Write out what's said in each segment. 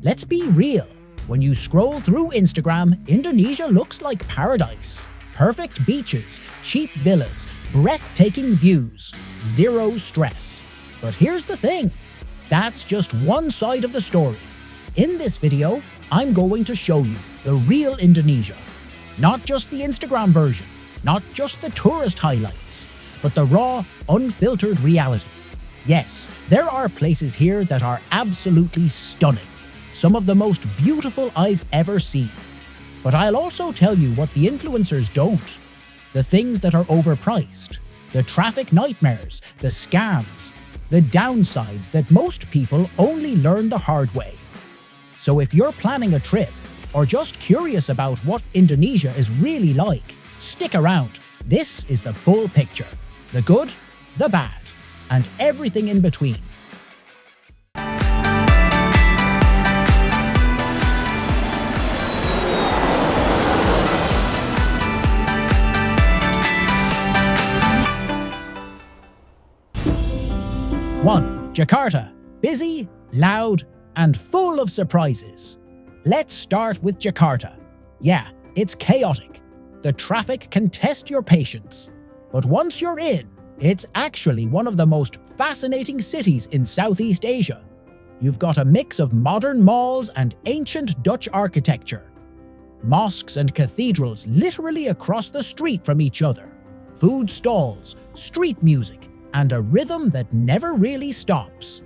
Let's be real. When you scroll through Instagram, Indonesia looks like paradise. Perfect beaches, cheap villas, breathtaking views, zero stress. But here's the thing. That's just one side of the story. In this video, I'm going to show you the real Indonesia. Not just the Instagram version, not just the tourist highlights, but the raw, unfiltered reality. Yes, there are places here that are absolutely stunning. Some of the most beautiful I've ever seen. But I'll also tell you what the influencers don't. The things that are overpriced, the traffic nightmares, the scams, the downsides that most people only learn the hard way. So if you're planning a trip, or just curious about what Indonesia is really like, stick around. This is the full picture. The good, the bad, and everything in between. One, Jakarta. Busy, loud, and full of surprises. Let's start with Jakarta. Yeah, it's chaotic. The traffic can test your patience. But once you're in, it's actually one of the most fascinating cities in Southeast Asia. You've got a mix of modern malls and ancient Dutch architecture. Mosques and cathedrals literally across the street from each other. Food stalls, street music, and a rhythm that never really stops.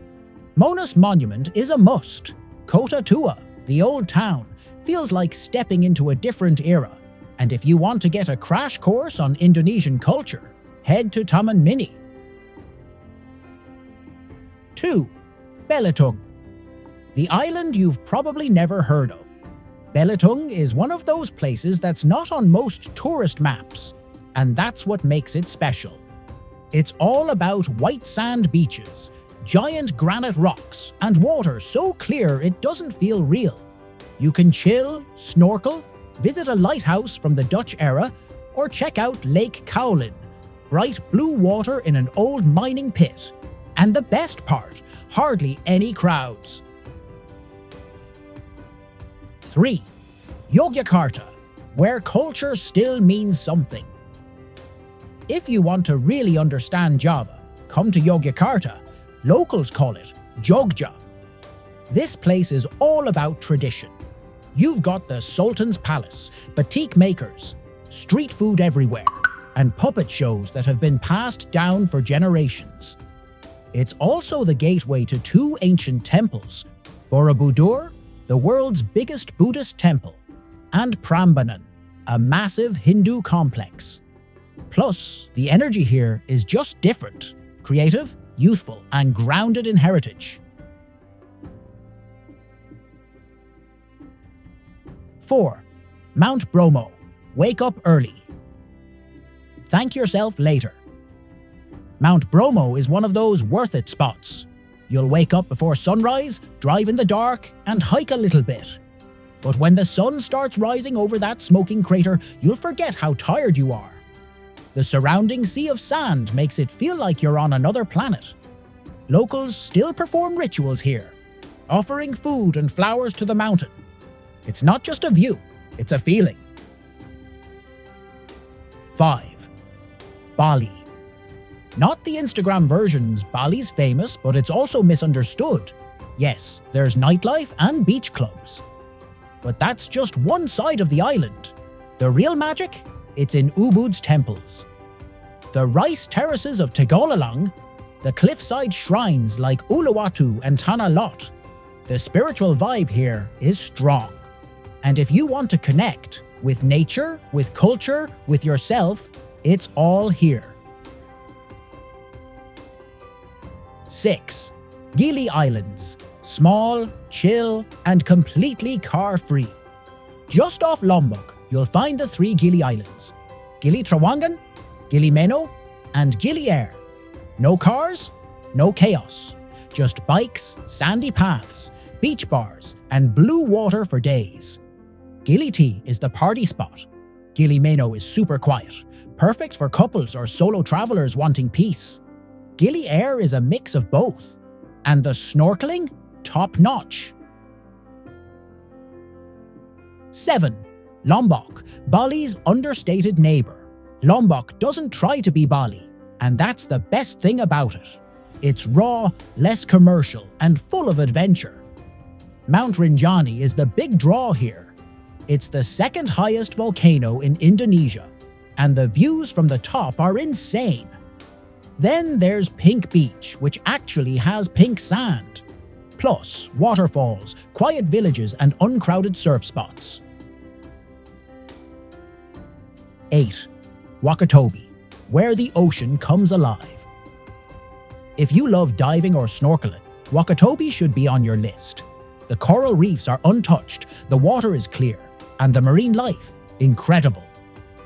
Monas Monument is a must. Kota Tua, the old town, feels like stepping into a different era. And if you want to get a crash course on Indonesian culture, head to Taman Mini. 2. Belitung. The island you've probably never heard of. Belitung is one of those places that's not on most tourist maps, and that's what makes it special. It's all about white sand beaches, giant granite rocks, and water so clear it doesn't feel real. You can chill, snorkel, visit a lighthouse from the Dutch era, or check out Lake Kowloon, bright blue water in an old mining pit. And the best part, hardly any crowds. 3. Yogyakarta, where culture still means something. If you want to really understand Java, come to Yogyakarta. Locals call it Jogja. This place is all about tradition. You've got the Sultan's Palace, batik makers, street food everywhere, and puppet shows that have been passed down for generations. It's also the gateway to two ancient temples, Borobudur, the world's biggest Buddhist temple, and Prambanan, a massive Hindu complex. Plus, the energy here is just different, creative, youthful, and grounded in heritage. 4. Mount Bromo. Wake up early. Thank yourself later. Mount Bromo is one of those worth it spots. You'll wake up before sunrise, drive in the dark, and hike a little bit. But when the sun starts rising over that smoking crater, you'll forget how tired you are. The surrounding sea of sand makes it feel like you're on another planet. Locals still perform rituals here, offering food and flowers to the mountain. It's not just a view, it's a feeling. 5. Bali. Not the Instagram versions, Bali's famous, but it's also misunderstood. Yes, there's nightlife and beach clubs. But that's just one side of the island. The real magic? It's in Ubud's temples. The rice terraces of Tegolalang, the cliffside shrines like Uluwatu and Tanah Lot. The spiritual vibe here is strong. And if you want to connect with nature, with culture, with yourself, it's all here. 6. Gili Islands. Small, chill, and completely car-free. Just off Lombok, you'll find the 3 Gili Islands. Gili Trawangan, Gili Meno, and Gili Air. No cars, no chaos. Just bikes, sandy paths, beach bars, and blue water for days. Gili Tea is the party spot. Gili Meno is super quiet, perfect for couples or solo travelers wanting peace. Gili Air is a mix of both. And the snorkeling? Top notch. 7. Lombok, Bali's understated neighbor. Lombok doesn't try to be Bali, and that's the best thing about it. It's raw, less commercial, and full of adventure. Mount Rinjani is the big draw here. It's the second highest volcano in Indonesia, and the views from the top are insane. Then there's Pink Beach, which actually has pink sand. Plus, waterfalls, quiet villages, and uncrowded surf spots. 8. Wakatobi, where the ocean comes alive. If you love diving or snorkeling, Wakatobi should be on your list. The coral reefs are untouched, the water is clear, and the marine life, incredible.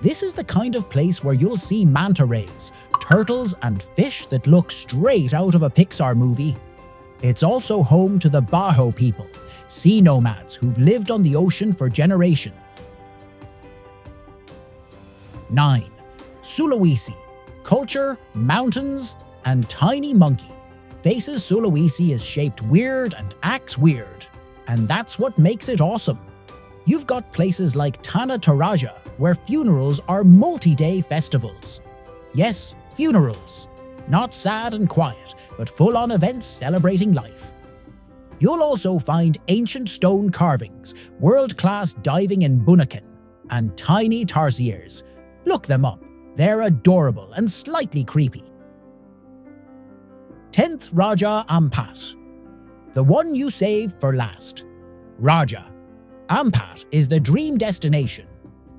This is the kind of place where you'll see manta rays, turtles, and fish that look straight out of a Pixar movie. It's also home to the Bajo people, sea nomads who've lived on the ocean for generations. 9. Sulawesi, culture, mountains, and tiny monkey. Faces Sulawesi is shaped weird and acts weird, and that's what makes it awesome. You've got places like Tanah Toraja, where funerals are multi-day festivals. Yes, funerals. Not sad and quiet, but full-on events celebrating life. You'll also find ancient stone carvings, world-class diving in Bunaken, and tiny tarsiers. Look them up. They're adorable and slightly creepy. 10th Raja Ampat, the one you save for last. Raja Ampat is the dream destination.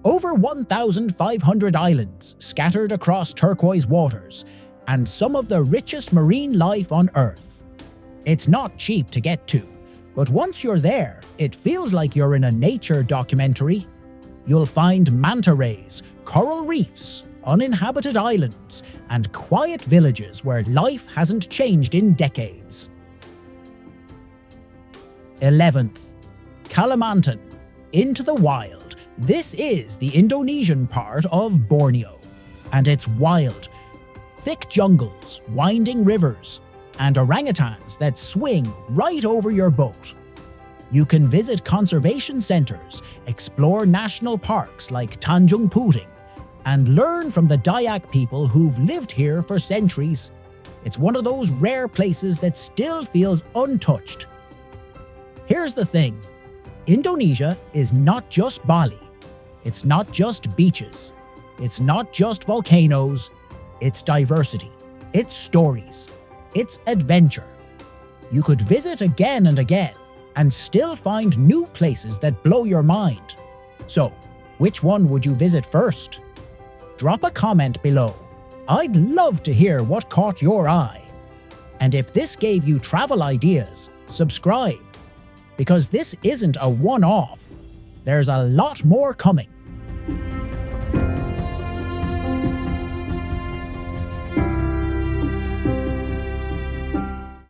Over 1,500 islands scattered across turquoise waters, and some of the richest marine life on Earth. It's not cheap to get to, but once you're there, it feels like you're in a nature documentary. You'll find manta rays, coral reefs, uninhabited islands, and quiet villages where life hasn't changed in decades. 11th. Kalimantan, into the wild. This is the Indonesian part of Borneo, and it's wild. Thick jungles, winding rivers, and orangutans that swing right over your boat. You can visit conservation centers, explore national parks like Tanjung Puting, and learn from the Dayak people who've lived here for centuries. It's one of those rare places that still feels untouched. Here's the thing. Indonesia is not just Bali. It's not just beaches. It's not just volcanoes. It's diversity. It's stories. It's adventure. You could visit again and again and still find new places that blow your mind. So, which one would you visit first? Drop a comment below. I'd love to hear what caught your eye. And if this gave you travel ideas, subscribe. Because this isn't a one-off. There's a lot more coming.